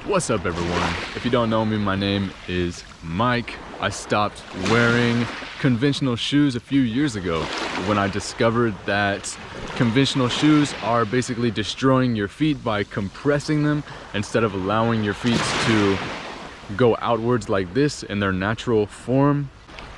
What's up, everyone? If you don't know me, my name is Mike. I stopped wearing conventional shoes a few years ago when I discovered that conventional shoes are basically destroying your feet by compressing them instead of allowing your feet to go outwards like this in their natural form.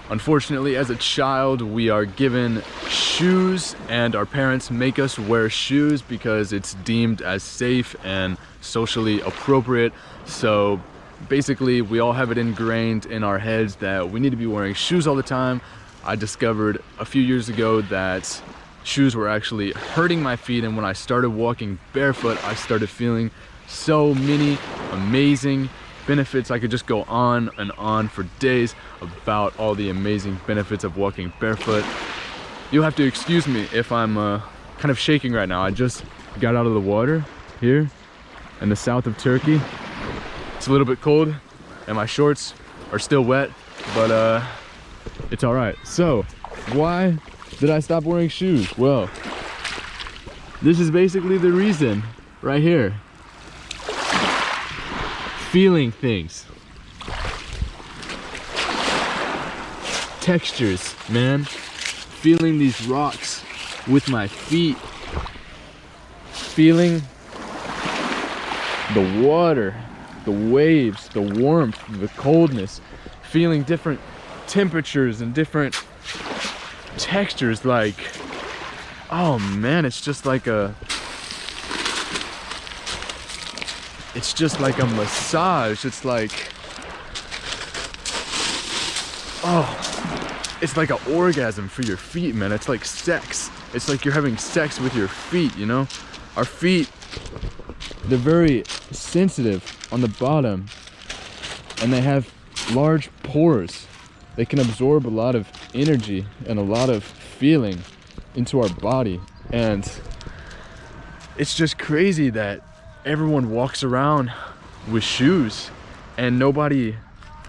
Unfortunately, as a child, we are given shoes and our parents make us wear shoes because it's deemed as safe and socially appropriate. So basically, we all have it ingrained in our heads that we need to be wearing shoes all the time. I discovered a few years ago that shoes were actually hurting my feet, and when I started walking barefoot, I started feeling so many amazing benefits. I could just go on and on for days about all the amazing benefits of walking barefoot. You'll have to excuse me if I'm kind of shaking right now. I just got out of the water here in the south of Turkey. It's a little bit cold and my shorts are still wet, but it's all right. So why did I stop wearing shoes? Well, this is basically the reason right here. Feeling things, textures, man. Feeling these rocks with my feet, feeling the water, the waves, the warmth, the coldness, feeling different temperatures and different textures. Like, oh man, it's just like a massage. It's like, oh, it's like an orgasm for your feet, man. It's like sex. It's like you're having sex with your feet, you know? Our feet, they're very sensitive on the bottom and they have large pores. They can absorb a lot of energy and a lot of feeling into our body. And it's just crazy that everyone walks around with shoes and nobody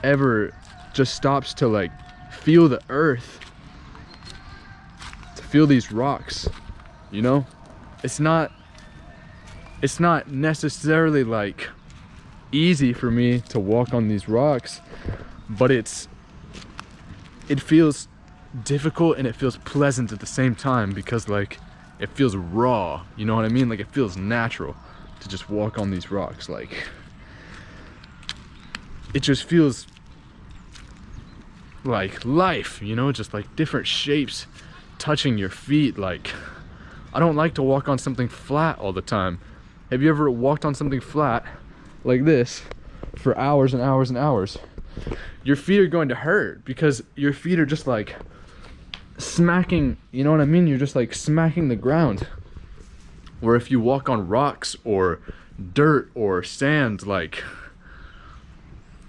ever just stops to like feel the earth, to feel these rocks, you know? It's not necessarily like easy for me to walk on these rocks, but it feels difficult and it feels pleasant at the same time because like it feels raw, you know what I mean? Like it feels natural to just walk on these rocks. Like it just feels like life, you know, just like different shapes touching your feet. Like, I don't like to walk on something flat all the time. Have you ever walked on something flat like this for hours and hours and hours? Your feet are going to hurt because your feet are just like smacking, you know what I mean? You're just like smacking the ground. Where if you walk on rocks or dirt or sand, like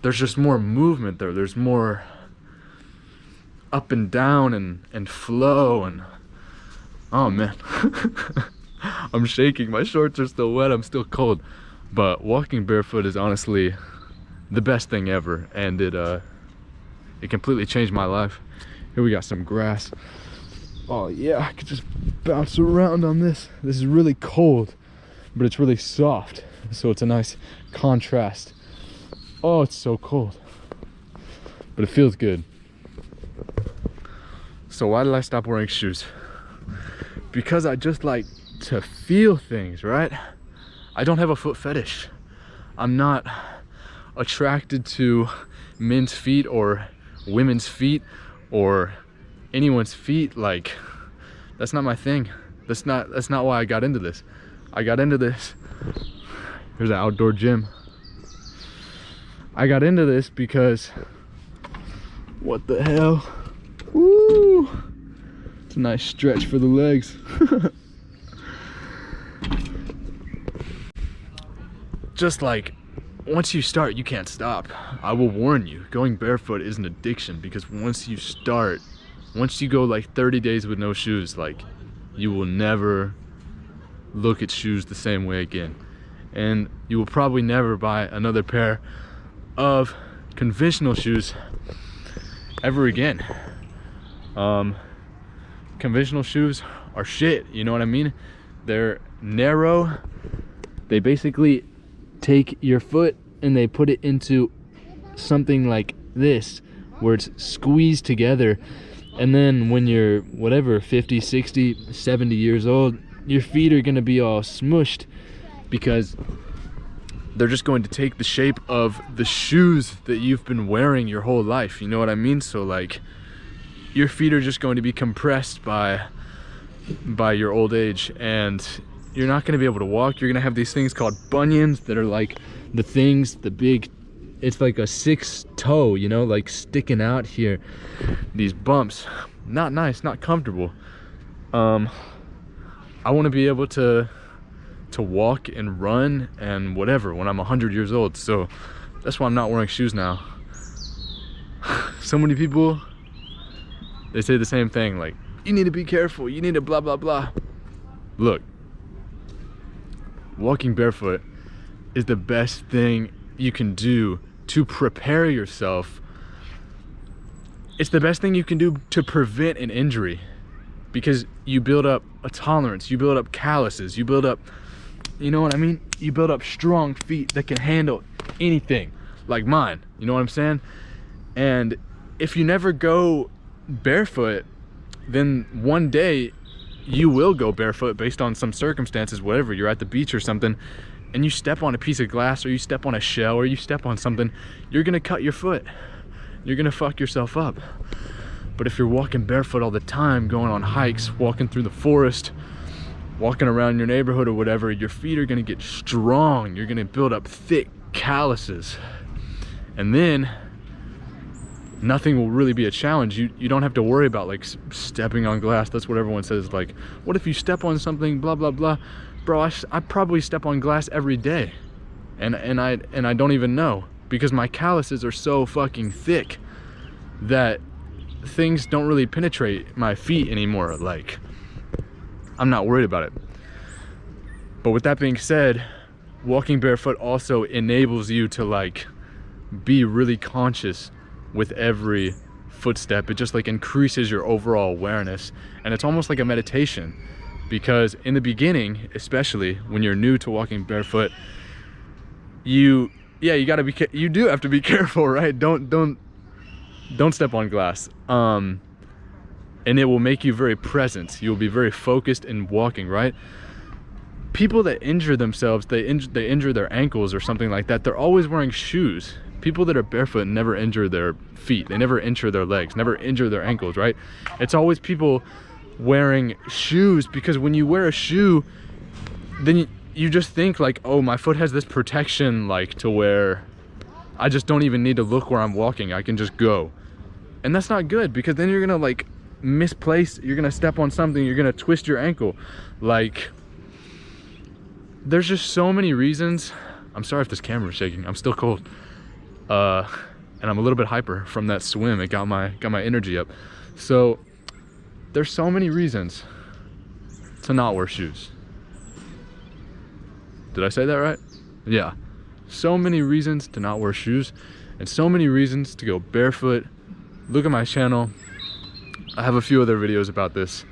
there's just more movement there. There's more up and down and flow and oh man. I'm shaking. My shorts are still wet. I'm still cold. But walking barefoot is honestly the best thing ever, and it completely changed my life. Here we got some grass. Oh yeah, I could just bounce around on this. This is really cold, but it's really soft, so it's a nice contrast. Oh, it's so cold, but it feels good. So why did I stop wearing shoes? Because I just like to feel things, right? I don't have a foot fetish. I'm not attracted to men's feet or women's feet or anyone's feet. Like, that's not my thing. That's not why I got into this. I got into this. Here's an outdoor gym. I got into this because, what the hell? Woo! It's a nice stretch for the legs. Just like, once you start, you can't stop. I will warn you, going barefoot is an addiction because once you start, once you go like 30 days with no shoes, like you will never look at shoes the same way again. And you will probably never buy another pair of conventional shoes ever again. Conventional shoes are shit, you know what I mean? They're narrow. They basically take your foot and they put it into something like this where it's squeezed together, and then when you're whatever 50, 60, 70 years old, your feet are going to be all smushed because they're just going to take the shape of the shoes that you've been wearing your whole life. You know what I mean? So like your feet are just going to be compressed by your old age, and you're not going to be able to walk. You're going to have these things called bunions that are like the things, the big, it's like a 6 toe, you know, like sticking out here, these bumps. Not nice, not comfortable. I want to be able to walk and run and whatever when I'm 100 years old. So that's why I'm not wearing shoes now. So many people, they say the same thing, like, you need to be careful, you need to blah blah blah. Look, walking barefoot is the best thing you can do to prepare yourself. It's the best thing you can do to prevent an injury, because you build up a tolerance, you build up calluses, you build up, you know what I mean? You build up strong feet that can handle anything, like mine, you know what I'm saying? And if you never go barefoot, then one day you will go barefoot based on some circumstances, whatever. You're at the beach or something, and you step on a piece of glass, or you step on a shell, or you step on something, you're gonna cut your foot. You're gonna fuck yourself up. But if you're walking barefoot all the time, going on hikes, walking through the forest, walking around your neighborhood or whatever, your feet are gonna get strong. You're gonna build up thick calluses. And then nothing will really be a challenge. You don't have to worry about like stepping on glass. That's what everyone says, like, what if you step on something, blah blah blah. Bro, I probably step on glass every day, and I don't even know, because my calluses are so fucking thick that things don't really penetrate my feet anymore. Like, I'm not worried about it. But with that being said, walking barefoot also enables you to like be really conscious with every footstep. It just like increases your overall awareness, and it's almost like a meditation, because in the beginning, especially when you're new to walking barefoot, you do have to be careful, right? Don't step on glass, and it will make you very present. You'll be very focused in walking, right? People that injure themselves, they injure their ankles or something like that, they're always wearing shoes. People that are barefoot never injure their feet, they never injure their legs, never injure their ankles, right? It's always people wearing shoes, because when you wear a shoe, then you just think like, oh, my foot has this protection, like to where I just don't even need to look where I'm walking, I can just go. And that's not good, because then you're gonna like misplace, you're gonna step on something, you're gonna twist your ankle. Like, there's just so many reasons. I'm sorry if this camera is shaking, I'm still cold. And I'm a little bit hyper from that swim. It got my energy up. So there's so many reasons to not wear shoes. Did I say that right? Yeah. So many reasons to not wear shoes, and so many reasons to go barefoot. Look at my channel. I have a few other videos about this.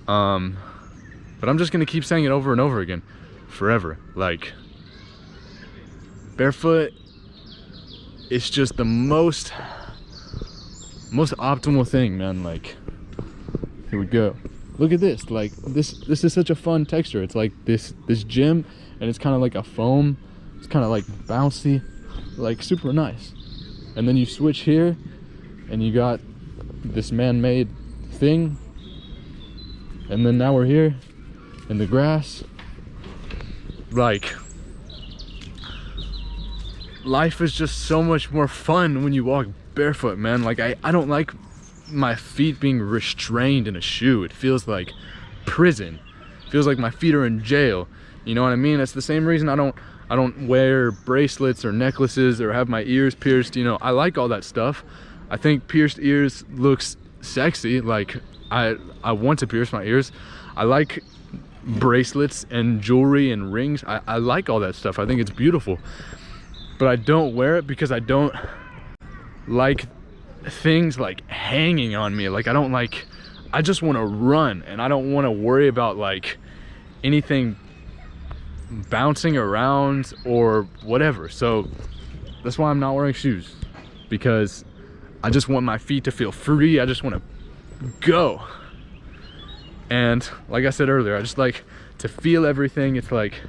But I'm just gonna keep saying it over and over again forever. Like, barefoot, it's just the most optimal thing, man. Like, here we go. Look at this. Like, this is such a fun texture. It's like this gym, and it's kind of like a foam. It's kind of like bouncy, like super nice. And then you switch here, and you got this man-made thing. And then now we're here in the grass. Like, life is just so much more fun when you walk barefoot, man. Like, I don't like my feet being restrained in a shoe. It feels like prison. It feels like my feet are in jail. You know what I mean? That's the same reason I don't wear bracelets or necklaces or have my ears pierced. You know, I like all that stuff. I think pierced ears looks sexy. Like, I want to pierce my ears. I like bracelets and jewelry and rings. I like all that stuff. I think it's beautiful. But I don't wear it because I don't like things like hanging on me. Like, I just want to run, and I don't want to worry about like anything bouncing around or whatever. So That's why I'm not wearing shoes, because I just want my feet to feel free. I just want to go. And like I said earlier, I just like to feel everything. It's like,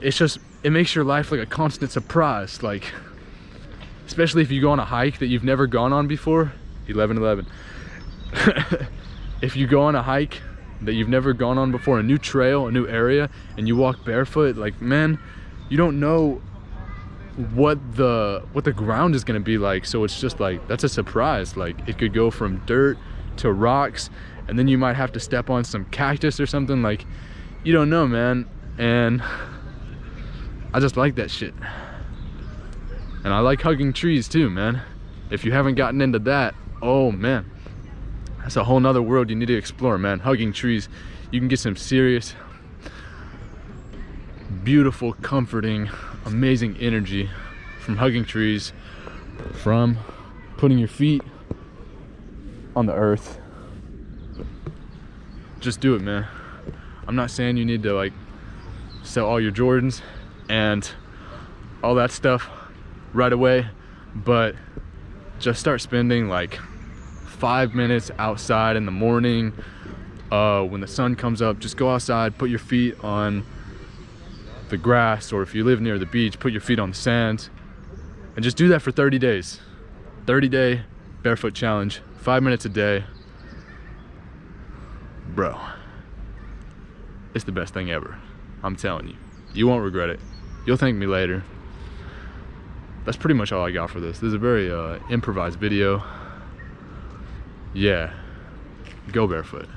it makes your life like a constant surprise. Like, especially if you go on a hike that you've never gone on before. 11:11. If you go on a hike that you've never gone on before, a new trail, a new area, and you walk barefoot, like, man, you don't know what the ground is gonna be like. So it's just like, that's a surprise. Like, it could go from dirt to rocks, and then you might have to step on some cactus or something. Like, you don't know, man. And I just like that shit. And I like hugging trees too, man. If you haven't gotten into that, oh man, that's a whole nother world you need to explore, man. Hugging trees, you can get some serious, beautiful, comforting, amazing energy from hugging trees, from putting your feet on the earth. Just do it, man. I'm not saying you need to like sell all your Jordans and all that stuff right away, but just start spending like 5 minutes outside in the morning when the sun comes up. Just go outside, put your feet on the grass, or if you live near the beach, put your feet on the sand, and just do that for 30 days. 30-day barefoot challenge, 5 minutes a day. Bro, it's the best thing ever. I'm telling you, you won't regret it. You'll thank me later. That's pretty much all I got for this. This is a very improvised video. Yeah, go barefoot.